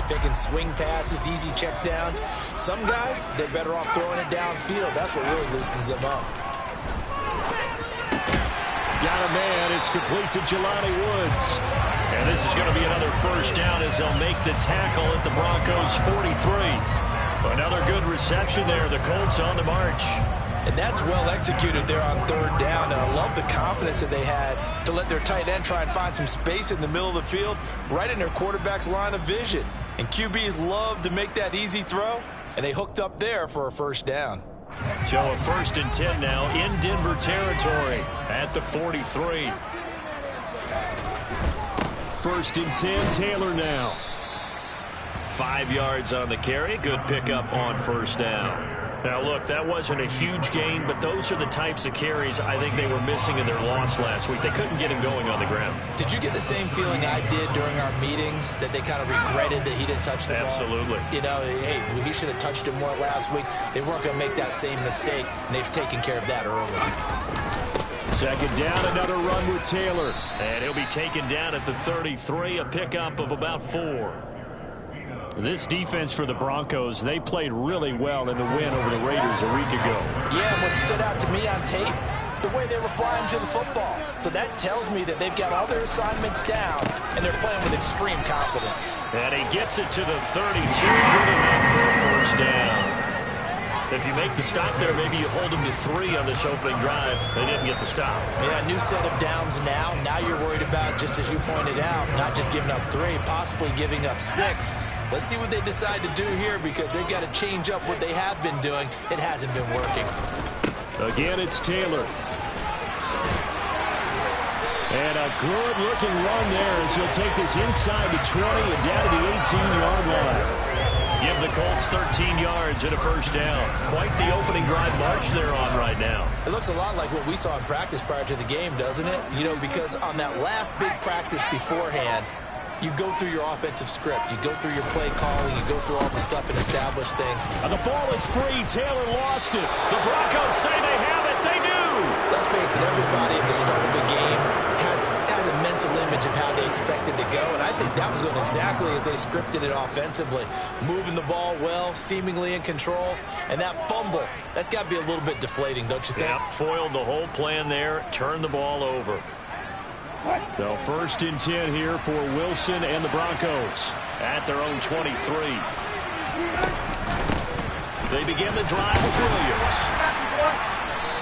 thinking swing passes, easy check downs. Some guys, they're better off throwing it downfield. That's what really loosens them up. Got a man. It's complete to Jelani Woods. And this is going to be another first down as they'll make the tackle at the Broncos' 43. Another good reception there. The Colts on the march. And that's well executed there on third down. And I love the confidence that they had to let their tight end try and find some space in the middle of the field, right in their quarterback's line of vision. And QBs love to make that easy throw, and they hooked up there for a first down. So a 1st and 10 now in Denver territory at the 43. 1st and 10, Taylor now. 5 yards on the carry. Good pickup on first down. Now, look, that wasn't a huge gain, but those are the types of carries I think they were missing in their loss last week. They couldn't get him going on the ground. Did you get the same feeling I did during our meetings, that they kind of regretted that he didn't touch the ball? Absolutely. You know, hey, he should have touched it more last week. They weren't going to make that same mistake, and they've taken care of that early. 2nd down, another run with Taylor. And he'll be taken down at the 33, a pickup of about 4. This defense for the Broncos, they played really well in the win over the Raiders a week ago. Yeah, and what stood out to me on tape, the way they were flying to the football. So that tells me that they've got all their assignments down, and they're playing with extreme confidence. And he gets it to the 32, good enough for a first down. If you make the stop there, maybe you hold them to 3 on this opening drive. They didn't get the stop. Yeah, new set of downs now. Now you're worried about, just as you pointed out, not just giving up 3, possibly giving up 6. Let's see what they decide to do here, because they've got to change up what they have been doing. It hasn't been working. Again, it's Taylor. And a good-looking run there as he'll take this inside the 20 and down to the 18-yard line. Give the Colts 13 yards and a first down. Quite the opening drive march they're on right now. It looks a lot like what we saw in practice prior to the game, doesn't it? You know, because on that last big practice beforehand, you go through your offensive script. You go through your play calling. You go through all the stuff and establish things. And the ball is free. Taylor lost it. The Broncos say they have it. They do. Let's face it, everybody at the start of a game has a mental image of how they expect it to go, and I think that was going exactly as they scripted it offensively. Moving the ball well, seemingly in control, and that fumble, that's got to be a little bit deflating, don't you think? Yeah, foiled the whole plan there, turned the ball over. So 1st and 10 here for Wilson and the Broncos at their own 23. They begin the drive with Williams.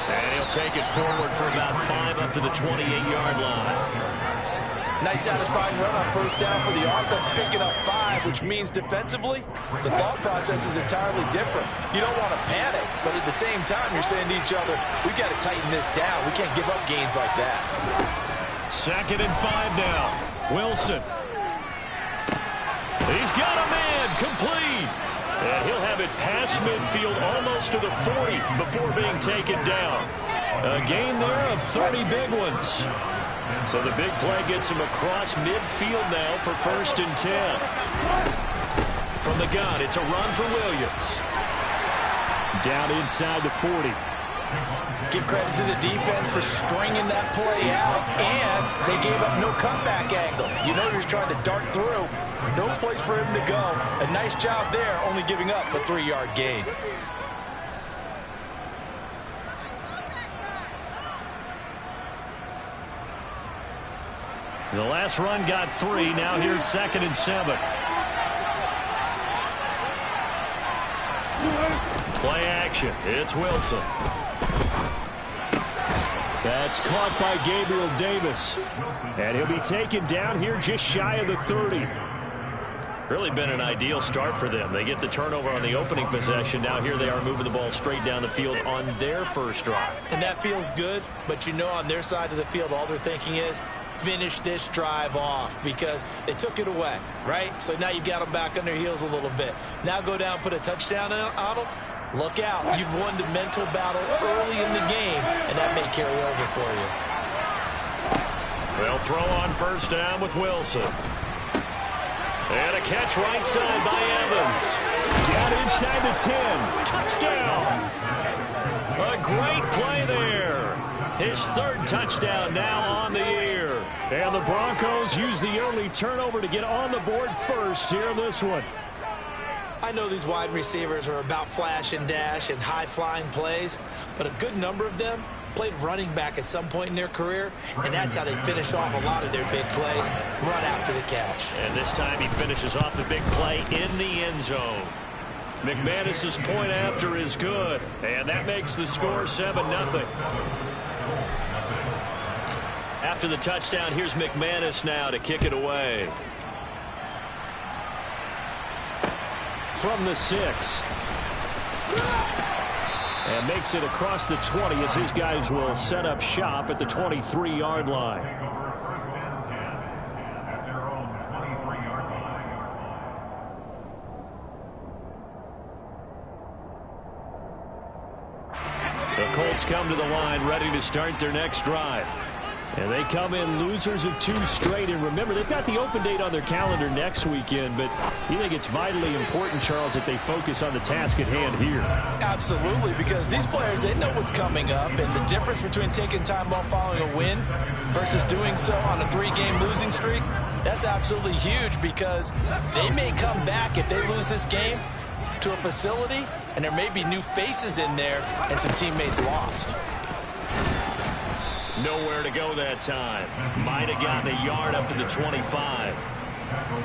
And he'll take it forward for about 5 up to the 28-yard line. Nice satisfying run on first down for the offense, picking up 5, which means defensively, the thought process is entirely different. You don't want to panic, but at the same time, you're saying to each other, we've got to tighten this down. We can't give up gains like that. 2nd and 5 now. Wilson. He's got a man, complete. And he'll have it past midfield almost to the 40 before being taken down. A gain there of 30 big ones. So the big play gets him across midfield now for 1st and 10. From the gun, it's a run for Williams. Down inside the 40. Give credit to the defense for stringing that play out, and they gave up no cutback angle. You know he was trying to dart through. No place for him to go. A nice job there, only giving up a 3-yard gain. The last run got 3. Now here's 2nd and 7. Play action. It's Wilson. That's caught by Gabriel Davis. And he'll be taken down here just shy of the 30. Really been an ideal start for them. They get the turnover on the opening possession. Now here they are moving the ball straight down the field on their first drive. And that feels good, but you know on their side of the field all they're thinking is finish this drive off because they took it away, right? So now you've got them back on their heels a little bit. Now go down, put a touchdown on them. Look out. You've won the mental battle early in the game, and that may carry over for you. They'll throw on first down with Wilson. And a catch right side by Evans. Down inside the 10. Touchdown. A great play there. His 3rd touchdown now on the year. And the Broncos use the early turnover to get on the board first here in this one. I know these wide receivers are about flash and dash and high-flying plays, but a good number of them played running back at some point in their career, and that's how they finish off a lot of their big plays, run after the catch. And this time he finishes off the big play in the end zone. McManus's point after is good, and that makes the score 7-0. After the touchdown, here's McManus now to kick it away. From the 6. And makes it across the 20 as his guys will set up shop at the 23-yard line. The Colts come to the line ready to start their next drive. And they come in losers of 2 straight. And remember, they've got the open date on their calendar next weekend. But you think it's vitally important, Charles, that they focus on the task at hand here? Absolutely, because these players, they know what's coming up. And the difference between taking time off following a win versus doing so on a 3-game losing streak, that's absolutely huge, because they may come back if they lose this game to a facility, and there may be new faces in there and some teammates lost. Nowhere to go that time. Might have gotten a yard up to the 25.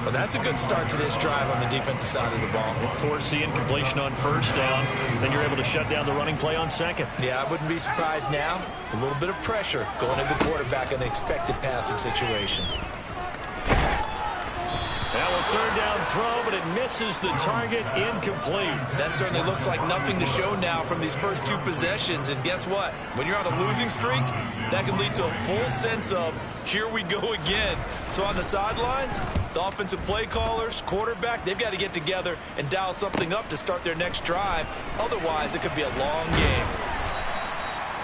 Well, that's a good start to this drive on the defensive side of the ball. Force the incompletion on first down. Then you're able to shut down the running play on second. Yeah, I wouldn't be surprised now. A little bit of pressure going into the quarterback in an expected passing situation. Now a third down throw, but it misses the target, incomplete. That certainly looks like nothing to show now from these first 2 possessions. And guess what? When you're on a losing streak, that can lead to a full sense of, here we go again. So on the sidelines, the offensive play callers, quarterback, they've got to get together and dial something up to start their next drive. Otherwise, it could be a long game.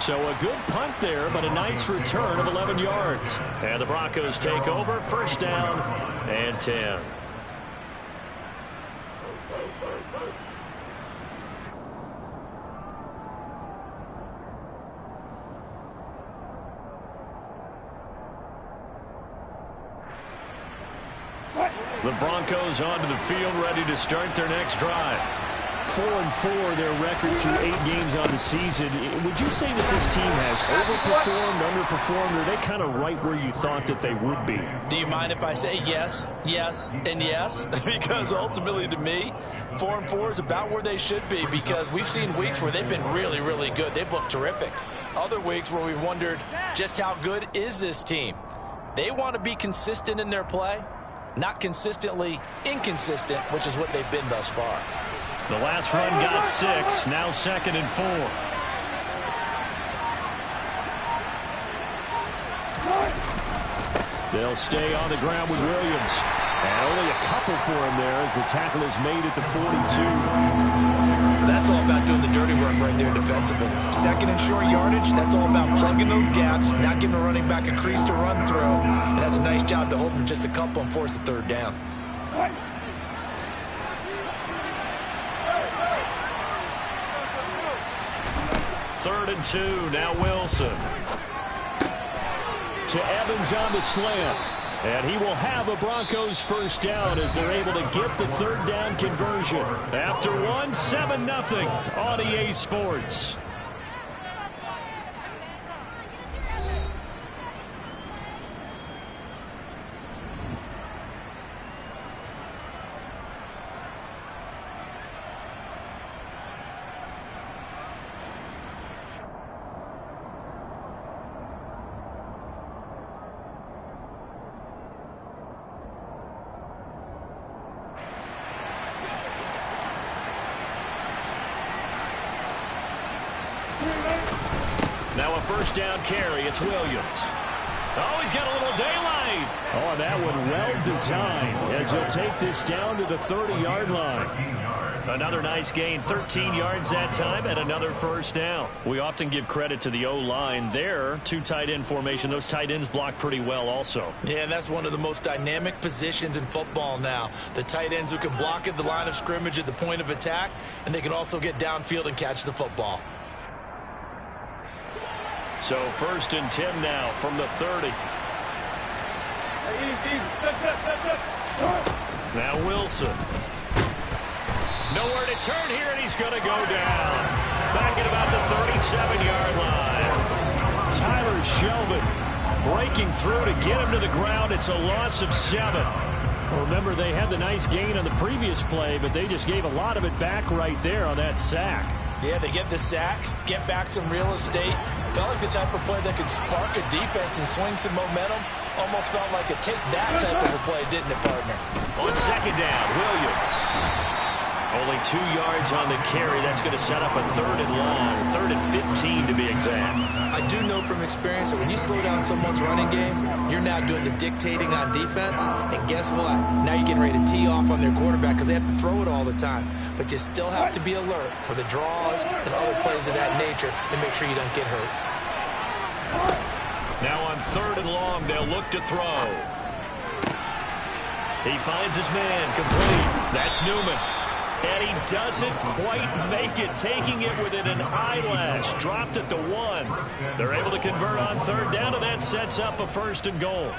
So a good punt there, but a nice return of 11 yards. And the Broncos take over, first down and 10. The Broncos onto the field, ready to start their next drive. 4-4 their record through 8 games on the season. Would you say that this team has overperformed, underperformed, or are they kind of right where you thought that they would be? Do you mind if I say yes, yes, and yes? Because ultimately to me, 4-4 is about where they should be, because we've seen weeks where they've been really, really good. They've looked terrific. Other weeks where we've wondered just how good is this team. They want to be consistent in their play, not consistently inconsistent, which is what they've been thus far. The last run got 6, now 2nd and 4. They'll stay on the ground with Williams. And only a couple for him there as the tackle is made at the 42. That's all about doing the dirty work right there defensively. 2nd and short yardage, that's all about plugging those gaps, not giving the running back a crease to run through. And that's a nice job to hold him just a couple and force a 3rd down. Third and 2, now Wilson. To Evans on the slant. And he will have a Broncos first down as they're able to get the 3rd down conversion. After 1, 7-0 on EA Sports. Now a first down carry. It's Williams. Oh, he's got a little daylight. Oh, that one well designed as he'll take this down to the 30-yard line. Another nice gain, 13 yards that time, and another first down. We often give credit to the O-line there. 2 tight end formation. Those tight ends block pretty well also. Yeah, and that's one of the most dynamic positions in football now. The tight ends who can block at the line of scrimmage at the point of attack, and they can also get downfield and catch the football. So 1st and 10 now from the 30. Now Wilson. Nowhere to turn here, and he's going to go down. Back at about the 37-yard line. Tyler Shelvin breaking through to get him to the ground. It's a loss of 7. Well, remember, they had the nice gain on the previous play, but they just gave a lot of it back right there on that sack. Yeah, they get the sack, get back some real estate. Felt like the type of play that could spark a defense and swing some momentum. Almost felt like a take-that type of a play, didn't it, partner? On second down, Williams. Only 2 yards on the carry. That's going to set up a 3rd and long, 3rd and 15 to be exact. I do know from experience that when you slow down someone's running game, you're now doing the dictating on defense. And guess what? Now you're getting ready to tee off on their quarterback because they have to throw it all the time. But you still have to be alert for the draws and other plays of that nature to make sure you don't get hurt. Now on 3rd and long, they'll look to throw. He finds his man, complete. That's Newman. And he doesn't quite make it, taking it within an eyelash. Dropped at the 1. They're able to convert on 3rd down, and that sets up a 1st and goal.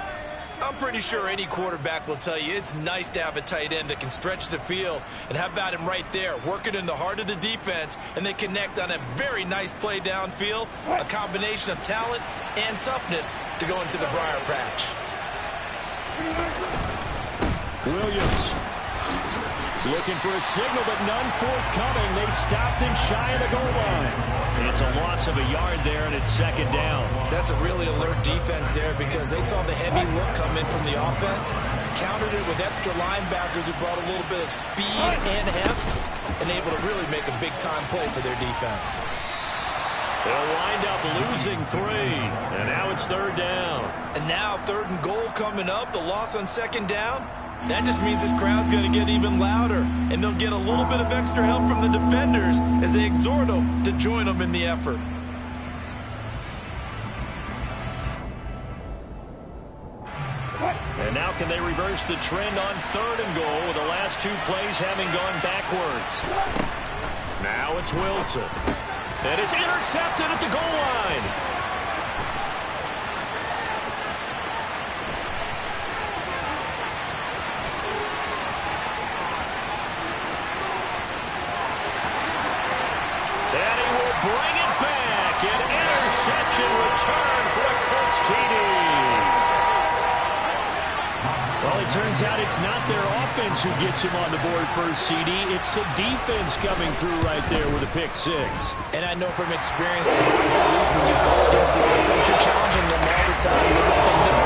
I'm pretty sure any quarterback will tell you it's nice to have a tight end that can stretch the field. And how about him right there, working in the heart of the defense, and they connect on a very nice play downfield, a combination of talent and toughness to go into the briar patch. Williams looking for a signal, but none forthcoming. They stopped him shy of the goal line. It's a loss of a yard there, and it's 2nd down. That's a really alert defense there because they saw the heavy look come in from the offense, countered it with extra linebackers who brought a little bit of speed and heft, and able to really make a big-time play for their defense. They'll wind up losing 3, and now it's 3rd down. And now 3rd and goal coming up, the loss on 2nd down. That just means this crowd's going to get even louder, and they'll get a little bit of extra help from the defenders as they exhort them to join them in the effort. And now can they reverse the trend on 3rd and goal with the last 2 plays having gone backwards? Now it's Wilson. And it's intercepted at the goal line. Bring it back. An interception return for a Colts TD. Well, it turns out it's not their offense who gets him on the board first, CD. It's the defense coming through right there with a pick 6. And I know from experience, when you go against the offense, you're challenging them all the time. You let them know,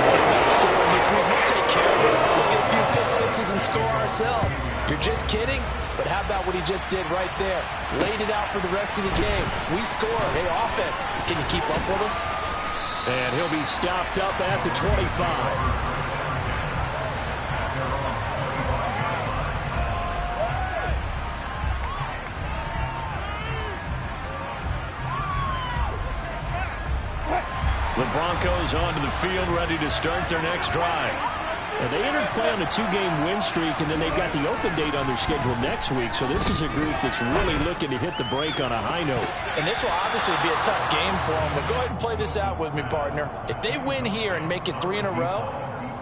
hey, we're not scoring this week. We'll take care of it. We'll get a few pick 6s and score ourselves. You're just kidding? But how about what he just did right there? Laid it out for the rest of the game. We score. Hey, offense, can you keep up with us? And he'll be stopped up at the 25. The Broncos onto the field, ready to start their next drive. And they entered play on a 2-game win streak, and then they've got the open date on their schedule next week. So this is a group that's really looking to hit the break on a high note. And this will obviously be a tough game for them, but go ahead and play this out with me, partner. If they win here and make it 3 in a row,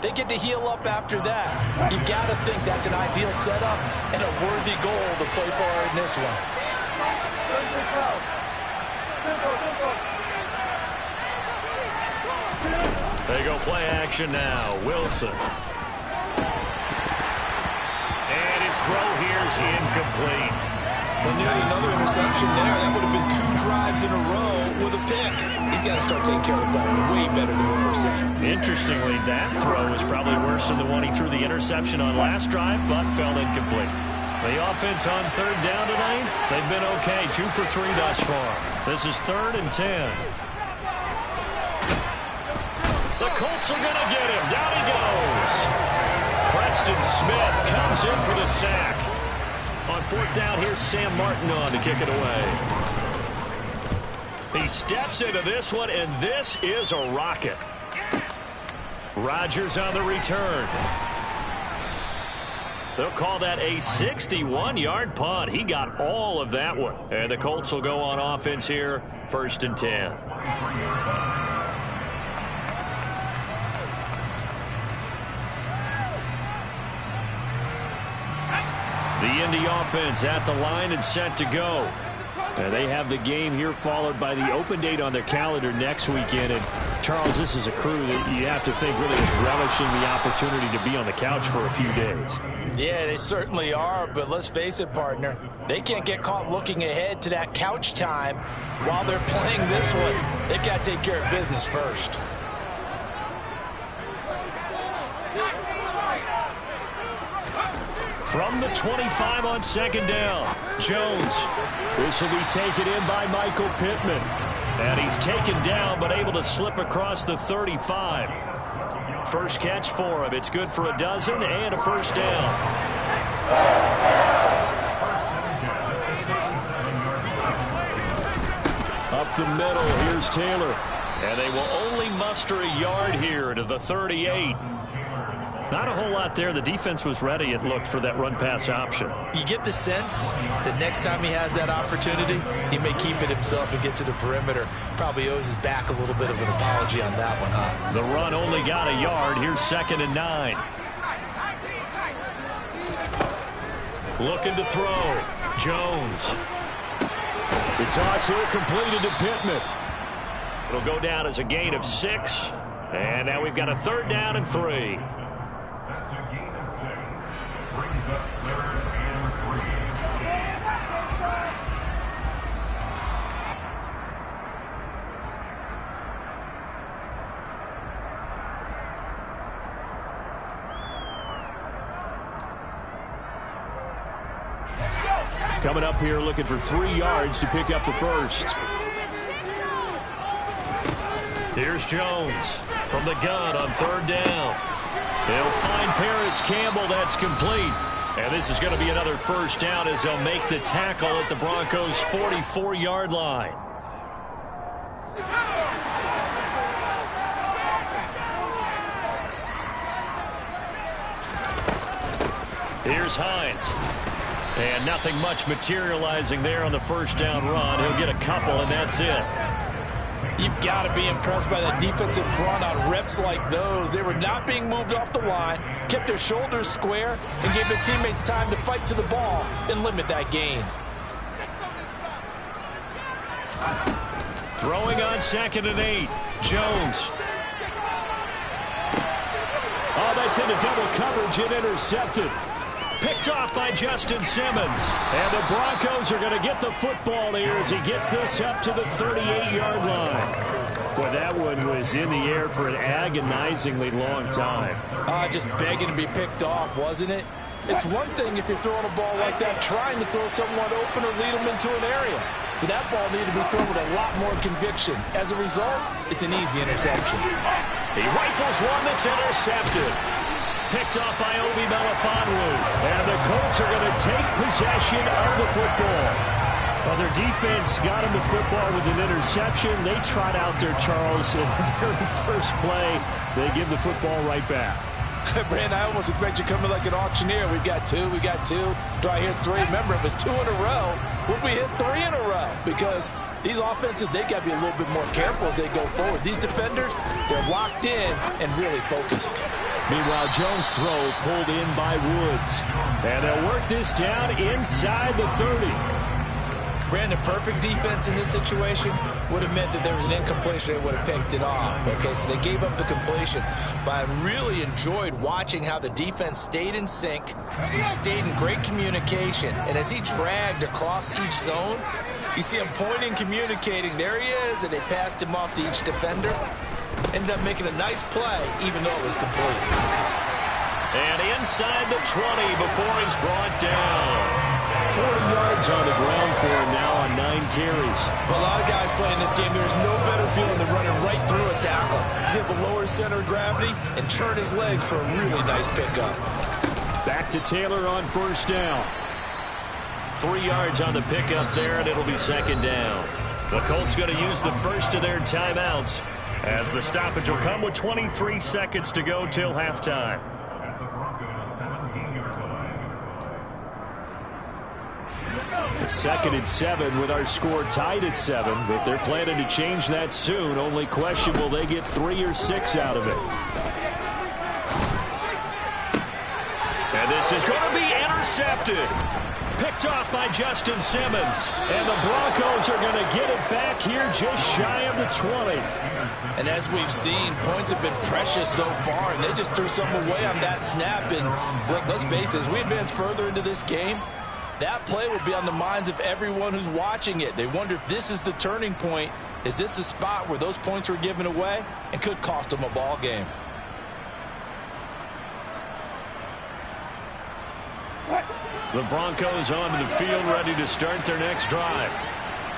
they get to heal up after that. You got to think that's an ideal setup and a worthy goal to play for in this one. They go play action now. Wilson. And his throw here's incomplete. Well, nearly another interception there. That would have been 2 drives in a row with a pick. He's got to start taking care of the ball way better than what we're seeing. Interestingly, that throw was probably worse than the one he threw the interception on last drive, but fell incomplete. The offense on 3rd down tonight, they've been okay. 2 for 3 thus far. This is 3rd and 10. The Colts are going to get him. Down he goes. Preston Smith comes in for the sack. On 4th down, here's Sam Martin on to kick it away. He steps into this one, and this is a rocket. Rodgers on the return. They'll call that a 61-yard punt. He got all of that one. And the Colts will go on offense here, 1st and 10. The Indy offense at the line and set to go. They have the game here followed by the open date on their calendar next weekend. And Charles, this is a crew that you have to think really is relishing the opportunity to be on the couch for a few days. Yeah, they certainly are, but let's face it, partner. They can't get caught looking ahead to that couch time while they're playing this one. They've got to take care of business first. From the 25 on second down, Jones. This will be taken in by Michael Pittman. And he's taken down but able to slip across the 35. First catch for him. It's good for a dozen and a first down. Up the middle, here's Taylor. And they will only muster a yard here to the 38. Not a whole lot there. The defense was ready, it looked, for that run-pass option. You get the sense that next time he has that opportunity, he may keep it himself and get to the perimeter. Probably owes his back a little bit of an apology on that one, huh? The run only got a yard. Here's 2nd and 9. Looking to throw. Jones. The toss here completed to Pittman. It'll go down as a gain of 6. And now we've got a 3rd down and 3. Coming up here looking for 3 yards to pick up the first. Here's Jones from the gun on 3rd down. They'll find Paris Campbell. That's complete. And this is going to be another first down as they'll make the tackle at the Broncos' 44-yard line. Here's Hines. And nothing much materializing there on the first down run. He'll get a couple, and that's it. You've got to be impressed by that defensive front on reps like those. They were not being moved off the line, kept their shoulders square, and gave their teammates time to fight to the ball and limit that gain. Throwing on 2nd and 8. Jones. Oh, that's into double coverage and intercepted. Picked off by Justin Simmons. And the Broncos are going to get the football here as he gets this up to the 38-yard line. Boy, that one was in the air for an agonizingly long time. Just begging to be picked off, wasn't it? It's one thing if you're throwing a ball like that, trying to throw someone open or lead them into an area. But that ball needed to be thrown with a lot more conviction. As a result, it's an easy interception. He rifles one that's intercepted. Picked off by Obi Melifonwu. And the Colts are going to take possession of the football. Well, their defense got him the football with an interception. They trot out there, Charles, in the very first play. They give the football right back. Brandon, I almost expect you coming like an auctioneer. We've got 2, we got 2. Do I hear 3? Remember, it was 2 in a row. Would we hit 3 in a row? Because these offenses, they got to be a little bit more careful as they go forward. These defenders, they're locked in and really focused. Meanwhile, Jones' throw pulled in by Woods. And they'll work this down inside the 30. Brandon, perfect defense in this situation would have meant that there was an incompletion. They would have picked it off. Okay, so they gave up the completion. But I really enjoyed watching how the defense stayed in sync, stayed in great communication. And as he dragged across each zone, you see him pointing, communicating. There he is, and they passed him off to each defender. Ended up making a nice play, even though it was complete. And inside the 20 before he's brought down. 40 yards on the ground for him now on 9 carries. For a lot of guys playing this game, there's no better feeling than running right through a tackle. He's able to lower his center of gravity and churn his legs for a really nice pickup. Back to Taylor on first down. 3 yards on the pickup there, and it'll be 2nd down. The Colts going to use the first of their timeouts as the stoppage will come with 23 seconds to go till halftime. A 2nd and 7 with our score tied at 7, but they're planning to change that soon. Only question, will they get 3 or 6 out of it? And this This is going to be intercepted. Picked off by Justin Simmons. And the Broncos are going to get it back here just shy of the 20. And as we've seen, points have been precious so far, and they just threw some away on that snap. And look, let's face it, as we advance further into this game, that play will be on the minds of everyone who's watching it. They wonder if this is the turning point. Is this the spot where those points were given away and could cost them a ball game? The Broncos onto the field, ready to start their next drive.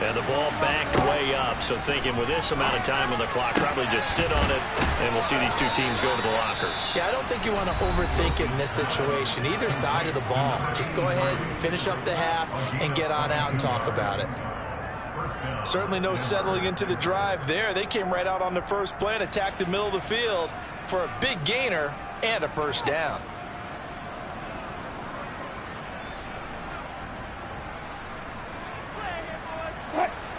And the ball backed way up, so thinking with this amount of time on the clock, probably just sit on it, and we'll see these two teams go to the lockers. Yeah, I don't think you want to overthink it in this situation. Either side of the ball. Just go ahead, finish up the half, and get on out and talk about it. Certainly no settling into the drive there. They came right out on the first play and attacked the middle of the field for a big gainer and a first down.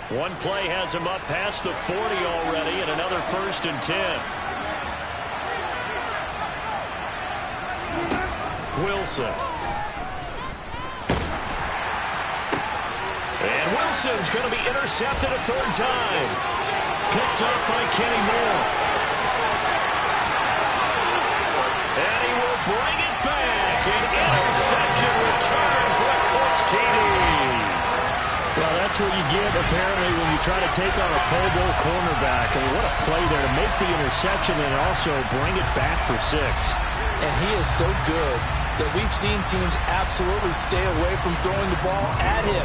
One play has him up past the 40 already, and another 1st and 10. Wilson. And Wilson's going to be intercepted a third time. Picked up by Kenny Moore. And he will bring it back. An interception return for a Colts TD. Well, that's what you get, apparently, when you try to take on a Pro Bowl cornerback. I mean, what a play there to make the interception and also bring it back for 6. And he is so good that we've seen teams absolutely stay away from throwing the ball at him.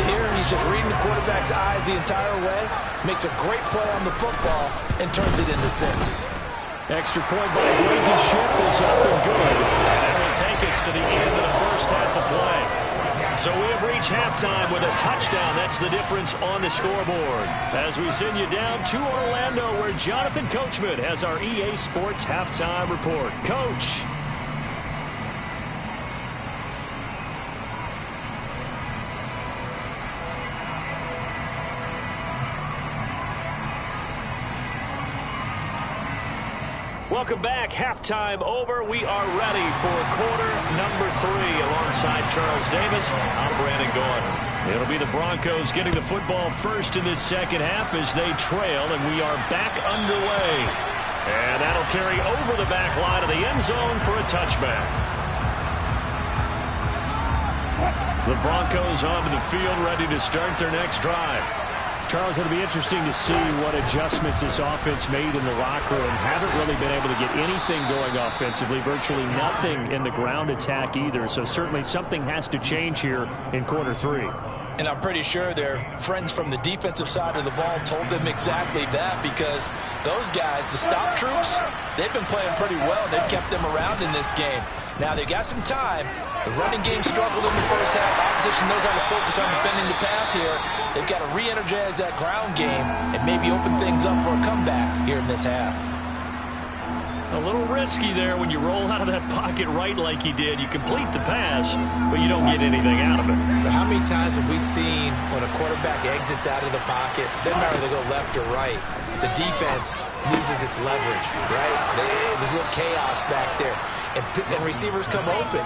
Here, he's just reading the quarterback's eyes the entire way, makes a great play on the football, and turns it into 6. Extra point by Blankenship is up and good. And that will take us to the end of the first half of play. So we have reached halftime with a touchdown. That's the difference on the scoreboard. As we send you down to Orlando, where Jonathan Coachman has our EA Sports Halftime Report. Coach. Welcome back. Halftime over. We are ready for quarter number 3 alongside Charles Davis. I'm Brandon Gordon. It'll be the Broncos getting the football first in this second half as they trail, and we are back underway. And that'll carry over the back line of the end zone for a touchback. The Broncos onto the field ready to start their next drive. Charles, it'll be interesting to see what adjustments this offense made in the locker room. Haven't really been able to get anything going offensively, virtually nothing in the ground attack either. So certainly something has to change here in quarter 3. And I'm pretty sure their friends from the defensive side of the ball told them exactly that, because those guys, the stop troops, they've been playing pretty well. They've kept them around in this game. Now, they've got some time. The running game struggled in the first half. Opposition knows how to focus on defending the pass here. They've got to re-energize that ground game and maybe open things up for a comeback here in this half. A little risky there when you roll out of that pocket right like he did. You complete the pass, but you don't get anything out of it. But how many times have we seen when a quarterback exits out of the pocket, doesn't matter if they go left or right, the defense loses its leverage, right? There's a little chaos back there. And receivers come open.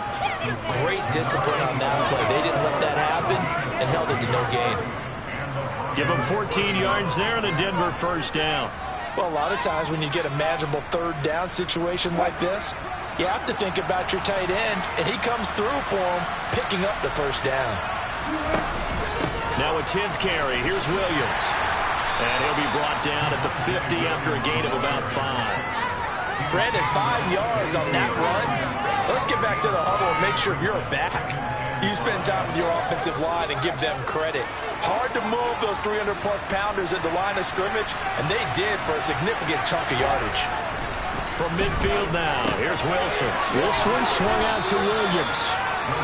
Great discipline on that play. They didn't let that happen and held it to no gain. Give them 14 yards there and a Denver first down. Well, a lot of times when you get a manageable third down situation like this, you have to think about your tight end, and he comes through for him, picking up the first down. Now a 10th carry. Here's Williams. And he'll be brought down at the 50 after a gain of about 5. Brandon, 5 yards on that run. Let's get back to the huddle and make sure if you're a back, you spend time with your offensive line and give them credit. Hard to move those 300-plus pounders at the line of scrimmage, and they did for a significant chunk of yardage. From midfield now, here's Wilson. This one swung out to Williams.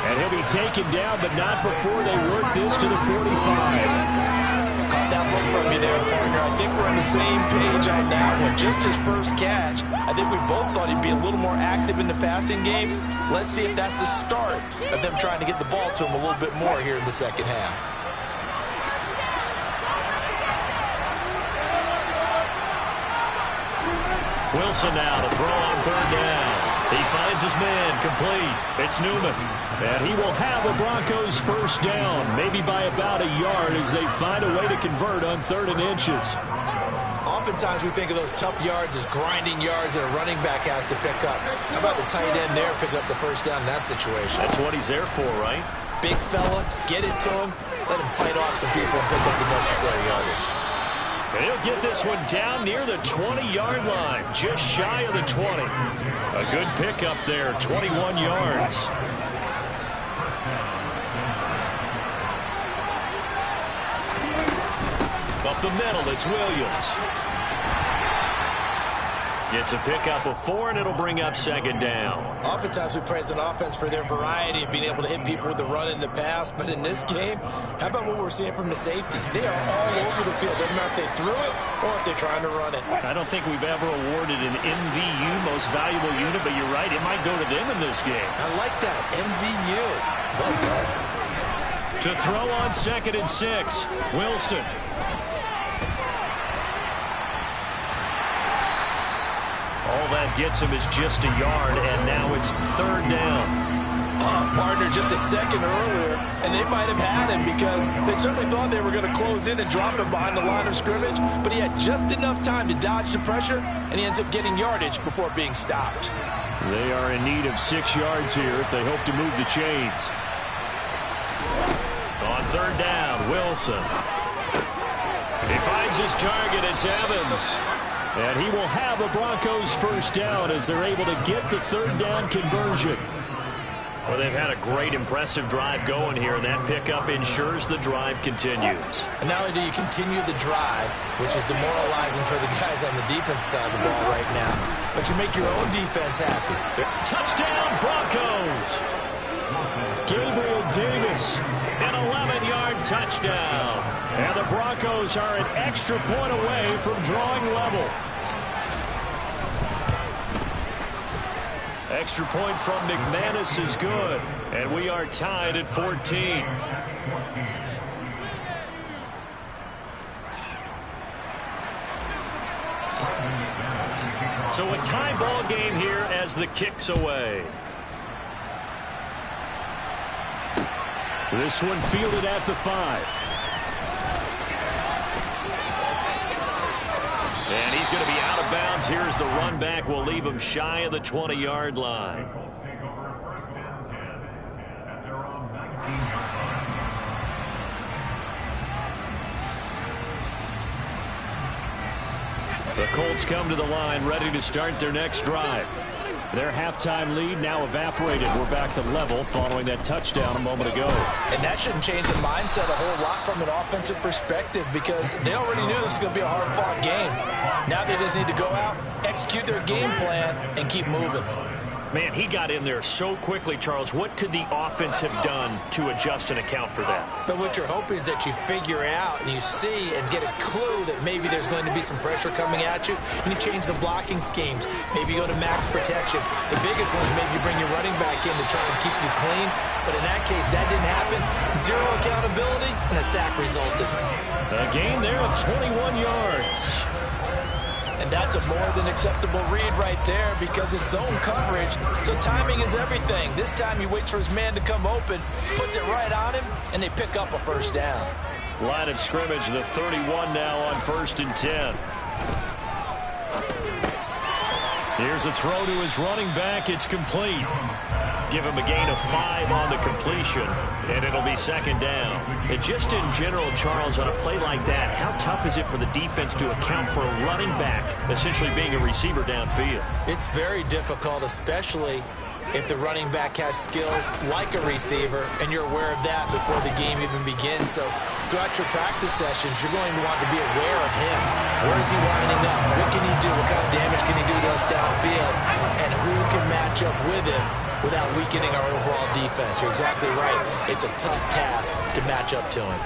And he'll be taken down, but not before they work this to the 45. Caught that look from you there, partner. I think we're on the same page on that one. Just his first catch. I think we both thought he'd be a little more active in the passing game. Let's see if that's the start of them trying to get the ball to him a little bit more here in the second half. Wilson now to throw on third down. He finds his man, complete. It's Newman. And he will have a Broncos first down, maybe by about a yard as they find a way to convert on 3rd and inches. Oftentimes we think of those tough yards as grinding yards that a running back has to pick up. How about the tight end there picking up the first down in that situation? That's what he's there for, right? Big fella, get it to him, let him fight off some people and pick up the necessary yardage. And he'll get this one down near the 20-yard line, just shy of the 20. A good pickup there, 21 yards. Up the middle, it's Williams. Gets a pickup of 4, and it'll bring up 2nd down. Oftentimes we praise an offense for their variety of being able to hit people with the run in the pass, but in this game, how about what we're seeing from the safeties? They are all over the field. Doesn't matter if they threw it or if they're trying to run it. I don't think we've ever awarded an MVU, most valuable unit, but you're right, it might go to them in this game. I like that, MVU. Well done. To throw on 2nd and 6, Wilson. All that gets him is just a yard, and now it's 3rd down. Partner, just a second earlier, and they might have had him because they certainly thought they were going to close in and drop him behind the line of scrimmage, but he had just enough time to dodge the pressure, and he ends up getting yardage before being stopped. They are in need of 6 yards here if they hope to move the chains. On 3rd down, Wilson. He finds his target, it's Evans. And he will have a Broncos first down as they're able to get the 3rd down conversion. Well, they've had a great, impressive drive going here, and that pickup ensures the drive continues. And not only do you continue the drive, which is demoralizing for the guys on the defense side of the ball right now, but you make your own defense happy. Touchdown, Broncos! Gabriel Davis, an 11-yard touchdown. And the Broncos are an extra point away from drawing level. Extra point from McManus is good. And we are tied at 14. So a tie ball game here as the kick's away. This one fielded at the 5. And he's going to be out of bounds. Here's the run back. Will leave him shy of the 20-yard line. The Colts come to the line, ready to start their next drive. Their halftime lead now evaporated. We're back to level following that touchdown a moment ago. And that shouldn't change the mindset a whole lot from an offensive perspective because they already knew this was going to be a hard-fought game. Now they just need to go out, execute their game plan, and keep moving. Man, he got in there so quickly, Charles. What could the offense have done to adjust and account for that? But what you're hoping is that you figure out and you see and get a clue that maybe there's going to be some pressure coming at you, and you change the blocking schemes. Maybe you go to max protection. The biggest one is maybe you bring your running back in to try and keep you clean. But in that case, that didn't happen. Zero accountability, and a sack resulted. A gain there of 21 yards. And that's a more than acceptable read right there because it's zone coverage. So timing is everything. This time he waits for his man to come open, puts it right on him, and they pick up a first down. Line of scrimmage, the 31 now on 1st and 10. Here's a throw to his running back. It's complete. Give him a gain of 5 on the completion, and it'll be 2nd down. And just in general, Charles, on a play like that, how tough is it for the defense to account for a running back essentially being a receiver downfield? It's very difficult, especially if the running back has skills like a receiver, and you're aware of that before the game even begins. So throughout your practice sessions, you're going to want to be aware of him. Where is he lining up? What can he do? What kind of damage can he do to us downfield? And who can match up with him without weakening our overall defense? You're exactly right. It's a tough task to match up to him.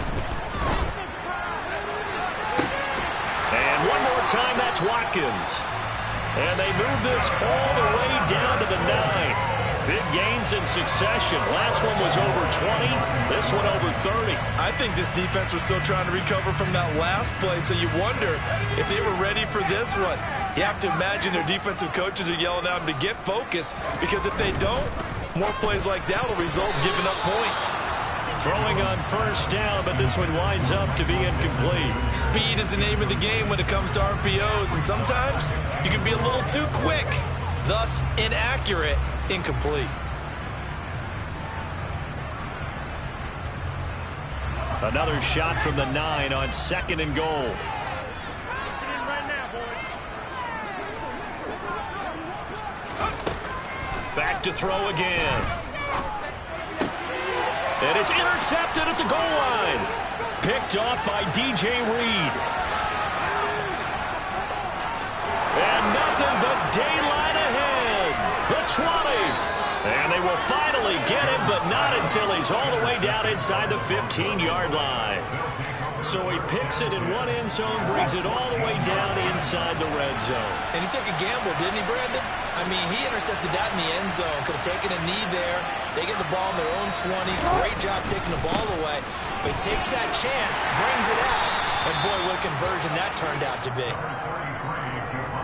And one more time, that's Watkins. And they move this all the way down to the 9. Big gains in succession. Last one was over 20. This one over 30. I think this defense was still trying to recover from that last play, so you wonder if they were ready for this one. You have to imagine their defensive coaches are yelling at them to get focused, because if they don't, more plays like that will result in giving up points. Throwing on first down, but this one winds up to be incomplete. Speed is the name of the game when it comes to RPOs, and sometimes you can be a little too quick, thus inaccurate, incomplete. Another shot from the 9 on 2nd and goal. Back to throw again. And it's intercepted at the goal line. Picked off by DJ Reed. And nothing but daylight ahead. The 20. And they will finally get him, but not until he's all the way down inside the 15-yard line. So he picks it in one end zone, brings it all the way down inside the red zone. And he took a gamble, didn't he, Brandon? I mean, he intercepted that in the end zone. Could have taken a knee there. They get the ball in their own 20. Great job taking the ball away. But he takes that chance, brings it out. And boy, what a conversion that turned out to be.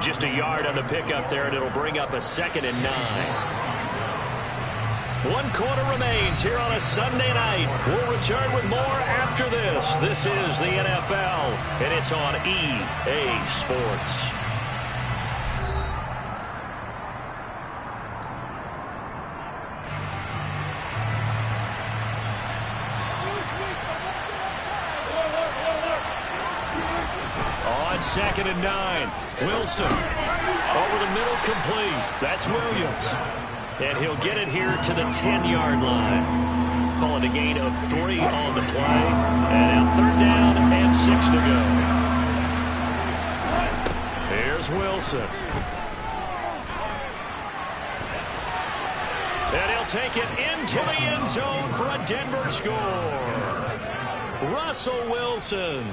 Just a yard on the pickup there, and it'll bring up a 2nd and 9. 1 quarter remains here on a Sunday night. We'll return with more after this. This is the NFL, and it's on EA Sports. On 2nd and 9, Wilson over the middle, complete. That's Williams. And he'll get it here to the 10-yard line. Call it a gain of 3 on the play. And now 3rd down and 6 to go. Here's Wilson. And he'll take it into the end zone for a Denver score. Russell Wilson.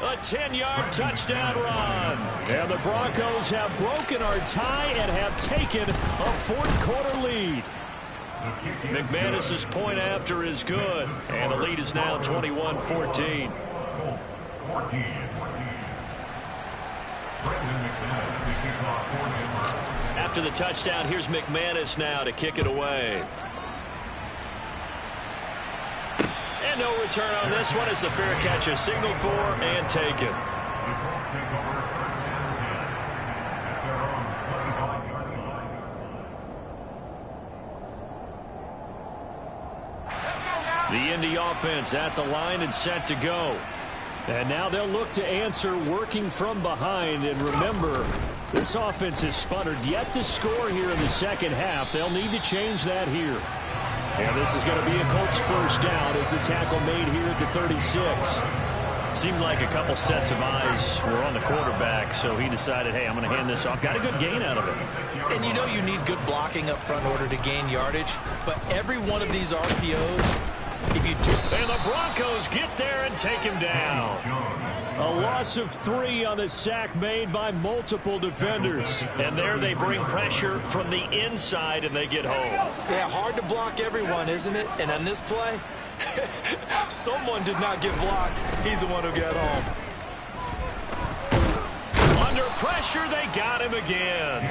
A 10-yard touchdown run. And the Broncos have broken our tie and have taken a 4th quarter lead. McManus's point after is good. And the lead is now 21-14. After the touchdown, here's McManus now to kick it away. And no return on this one as the fair catch is signaled for and taken. The Indy offense at the line and set to go. And now they'll look to answer working from behind. And remember, this offense has sputtered yet to score here in the second half. They'll need to change that here. And this is going to be a Colts first down as the tackle made here at the 36. Seemed like a couple sets of eyes were on the quarterback, so he decided, hey, I'm going to hand this off. Got a good gain out of it. And you know you need good blocking up front in order to gain yardage, but every one of these RPOs, if you do... And the Broncos get there and take him down. A loss of 3 on the sack made by multiple defenders. And there they bring pressure from the inside and they get home. Yeah, hard to block everyone, isn't it? And on this play, someone did not get blocked. He's the one who got home. Under pressure, they got him again.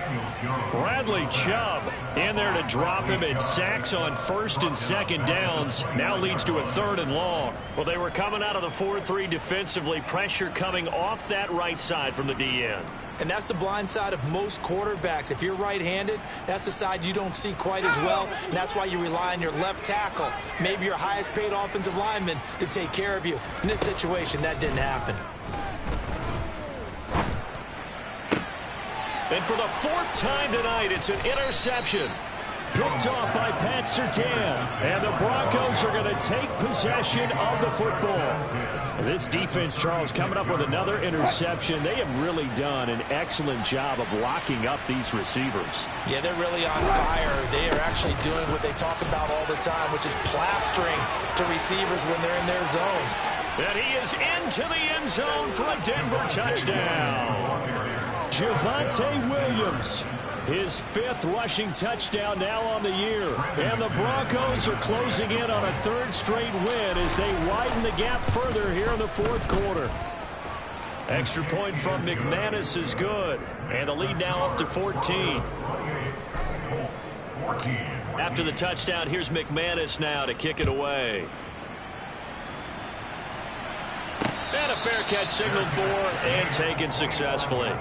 Bradley Chubb in there to drop him. It sacks on 1st and 2nd downs. Now leads to a 3rd and long. Well, they were coming out of the 4-3 defensively. Pressure coming off that right side from the DN. And that's the blind side of most quarterbacks. If you're right-handed, that's the side you don't see quite as well. And that's why you rely on your left tackle, maybe your highest-paid offensive lineman, to take care of you. In this situation, that didn't happen. And for the 4th time tonight, it's an interception. Picked off by Pat Surtain. And the Broncos are going to take possession of the football. This defense, Charles, coming up with another interception. They have really done an excellent job of locking up these receivers. Yeah, they're really on fire. They are actually doing what they talk about all the time, which is plastering to receivers when they're in their zones. And he is into the end zone for a Denver touchdown. Javonte Williams. His 5th rushing touchdown now on the year. And the Broncos are closing in on a 3rd straight win as they widen the gap further here in the 4th quarter. Extra point from McManus is good. And the lead now up to 14. After the touchdown, here's McManus now to kick it away. And a fair catch signaled for and taken successfully.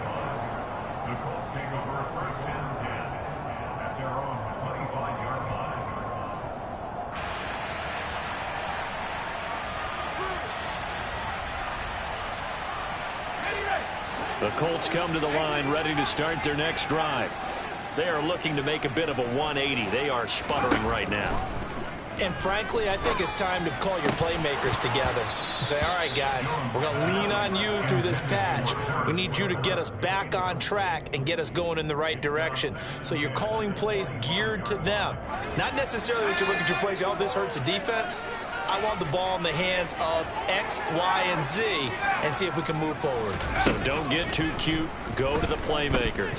The Colts come to the line ready to start their next drive. They are looking to make a bit of a 180. They are sputtering right now. And frankly, I think it's time to call your playmakers together and say, all right, guys, we're going to lean on you through this patch. We need you to get us back on track and get us going in the right direction. So you're calling plays geared to them. Not necessarily when you look at your plays, oh, this hurts the defense. I want the ball in the hands of X, Y, and Z and see if we can move forward. So don't get too cute. Go to the playmakers.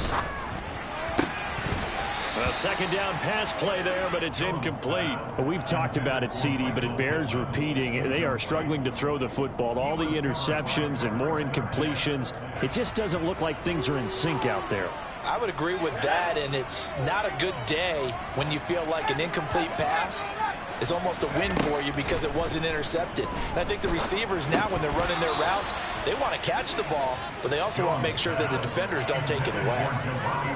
A second down pass play there, but it's incomplete. Well, we've talked about it, CD, but it bears repeating. They are struggling to throw the football. All the interceptions and more incompletions. It just doesn't look like things are in sync out there. I would agree with that, and it's not a good day when you feel like an incomplete pass is almost a win for you because it wasn't intercepted. And I think the receivers now, when they're running their routes, they want to catch the ball, but they also want to make sure that the defenders don't take it away.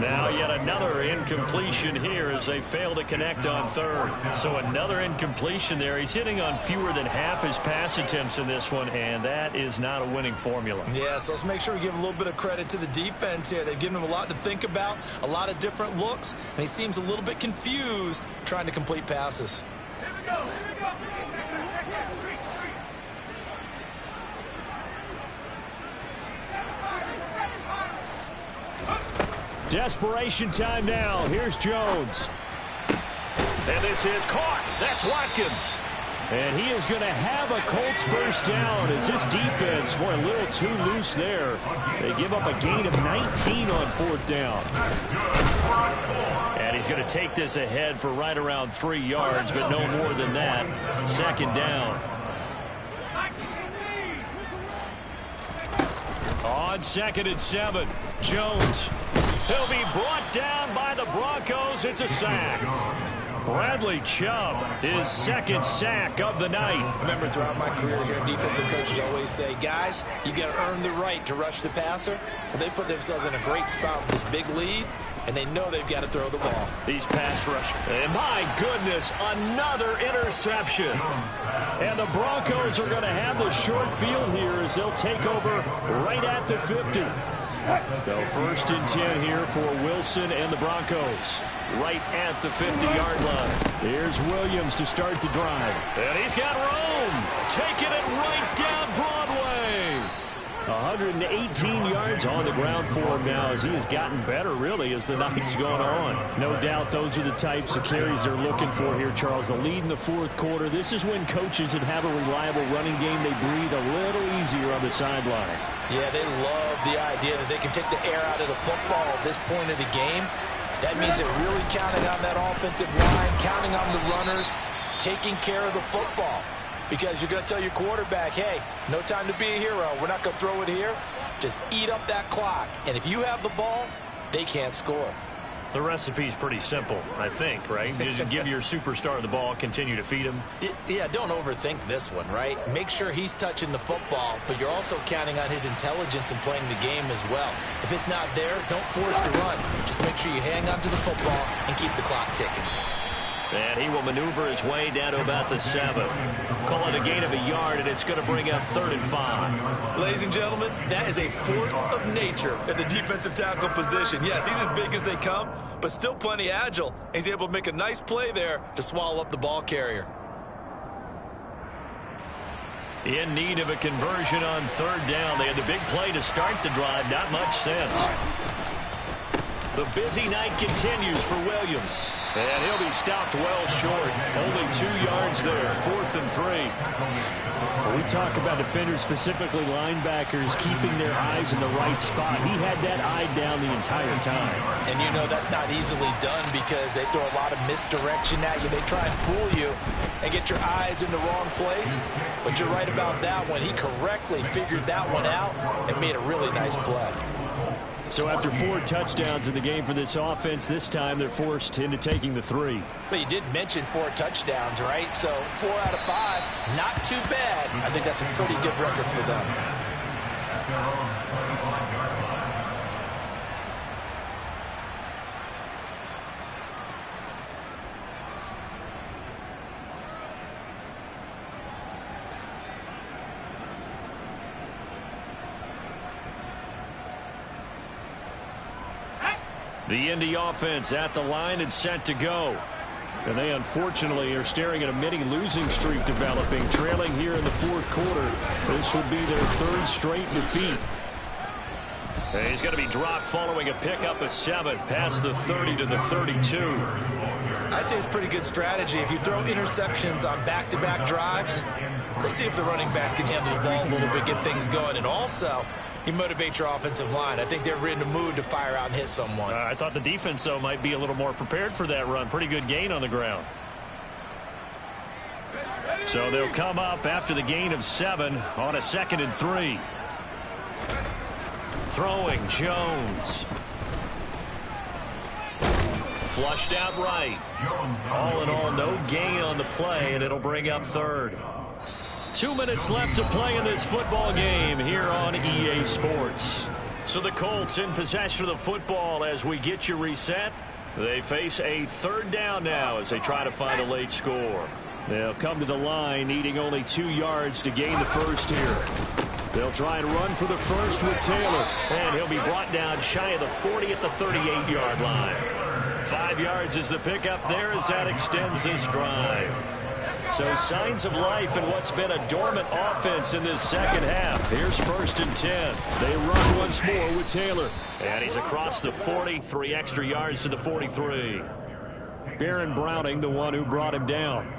Now yet another incompletion here as they fail to connect on 3rd. So another incompletion there. He's hitting on fewer than half his pass attempts in this one, and that is not a winning formula. Yeah, so let's make sure we give a little bit of credit to the defense here. They've given him a lot to think about, a lot of different looks, and he seems a little bit confused trying to complete passes. Desperation time now. Here's Jones. And this is caught. That's Watkins. And he is going to have a Colts first down as this defense were a little too loose there. They give up a gain of 19 on 4th down. And he's going to take this ahead for right around 3 yards, but no more than that. 2nd down. On 2nd and 7, Jones. He'll be brought down by the Broncos. It's a sack. Bradley Chubb, his 2nd sack of the night. I remember throughout my career here, defensive coaches always say, guys, you got to earn the right to rush the passer. Well, they put themselves in a great spot with this big lead, and they know they've got to throw the ball. These pass rushers. And my goodness, another interception. And the Broncos are going to have the short field here as they'll take over right at the 50. So 1st and 10 here for Wilson and the Broncos. Right at the 50-yard line. Here's Williams to start the drive. And he's got Rome taking it right down Broadway. 118 yards on the ground for him now as he has gotten better, really, as the night's gone on. No doubt those are the types of carries they're looking for here, Charles. The lead in the 4th quarter. This is when coaches that have a reliable running game, they breathe a little easier on the sideline. Yeah, they love the idea that they can take the air out of the football at this point of the game. That means they're really counting on that offensive line, counting on the runners, taking care of the football. Because you're going to tell your quarterback, hey, no time to be a hero. We're not going to throw it here. Just eat up that clock. And if you have the ball, they can't score. The recipe's pretty simple, I think, right? Just give your superstar the ball, continue to feed him. Yeah, don't overthink this one, right? Make sure he's touching the football, but you're also counting on his intelligence in playing the game as well. If it's not there, don't force the run. Just make sure you hang on to the football and keep the clock ticking. And he will maneuver his way down to about the 7. Call it a gain of a yard, and it's going to bring up 3rd and 5. Ladies and gentlemen, that is a force of nature at the defensive tackle position. Yes, he's as big as they come, but still plenty agile. He's able to make a nice play there to swallow up the ball carrier. In need of a conversion on 3rd down. They had the big play to start the drive. Not much sense. The busy night continues for Williams. And he'll be stopped well short. Only 2 yards there. 4th and 3. When we talk about defenders, specifically linebackers, keeping their eyes in the right spot. He had that eye down the entire time. And you know that's not easily done because they throw a lot of misdirection at you. They try and fool you and get your eyes in the wrong place. But you're right about that one. He correctly figured that one out and made a really nice play. So after 4 touchdowns in the game for this offense, this time they're forced into taking the 3. But you did mention 4 touchdowns, right? So 4 out of 5, not too bad. I think that's a pretty good record for them. The Indy offense at the line and set to go. And they unfortunately are staring at a mini losing streak developing, trailing here in the 4th quarter. This would be their 3rd straight defeat. And he's going to be dropped following a pickup of 7 past the 30 to the 32. I'd say it's pretty good strategy. If you throw interceptions on back-to-back drives, let's see if the running backs can handle the ball a little bit, get things going. And also, you motivate your offensive line. I think they're in the mood to fire out and hit someone. I thought the defense, though, might be a little more prepared for that run. Pretty good gain on the ground. So they'll come up after the gain of 7 on a 2nd and 3. Throwing Jones. Flushed out right. All in all, no gain on the play, and it'll bring up 3rd. 2 minutes left to play in this football game here on EA Sports. So the Colts in possession of the football as we get you reset. They face a 3rd down now as they try to find a late score. They'll come to the line needing only 2 yards to gain the 1st here. They'll try and run for the 1st with Taylor. And he'll be brought down shy of the 40 at the 38-yard line. 5 yards is the pickup there as that extends this drive. So signs of life in what's been a dormant offense in this 2nd half. Here's 1st and 10. They run once more with Taylor. And he's across the 40, 3 extra yards to the 43. Baron Browning, the one who brought him down.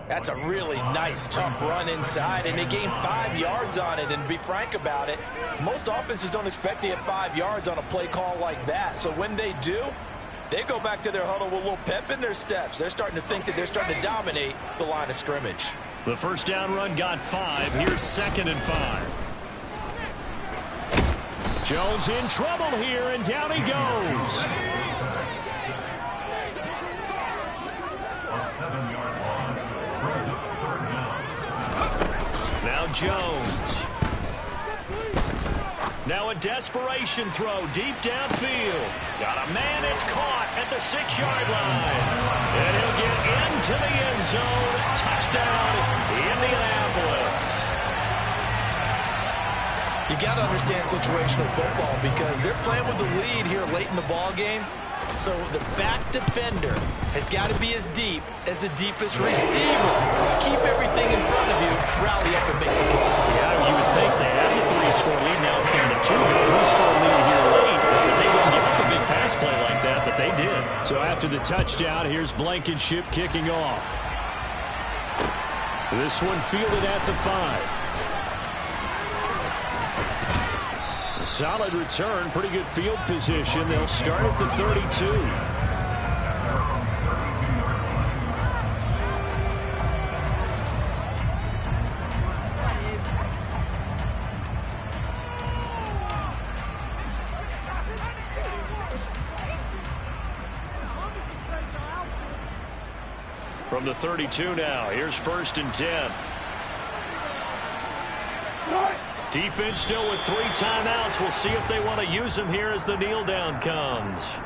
That's a really nice, tough run inside, and they gained 5 yards on it. And to be frank about it, most offenses don't expect to get 5 yards on a play call like that. So when they do, they go back to their huddle with a little pep in their steps. They're starting to think that they're starting to dominate the line of scrimmage. The 1st down run got 5. Here's 2nd and 5. Jones in trouble here, and down he goes. Now Jones. Now a desperation throw deep downfield. Got a man, it's caught at the 6-yard line. And he'll get into the end zone. Touchdown, Indianapolis. You got to understand situational football because they're playing with the lead here late in the ball game. So the back defender has got to be as deep as the deepest receiver. Keep everything in front of you, rally up and make the play. Yeah, you would think they had the 3-score lead. Now it's down to 2. 3-score lead here late. But they wouldn't give up a big pass play like that, but they did. So after the touchdown, here's Blankenship kicking off. This one fielded at the 5. A solid return, pretty good field position. They'll start at the 32. From the 32 now, here's 1st and 10. Defense still with 3 timeouts. We'll see if they want to use them here as the kneel down comes.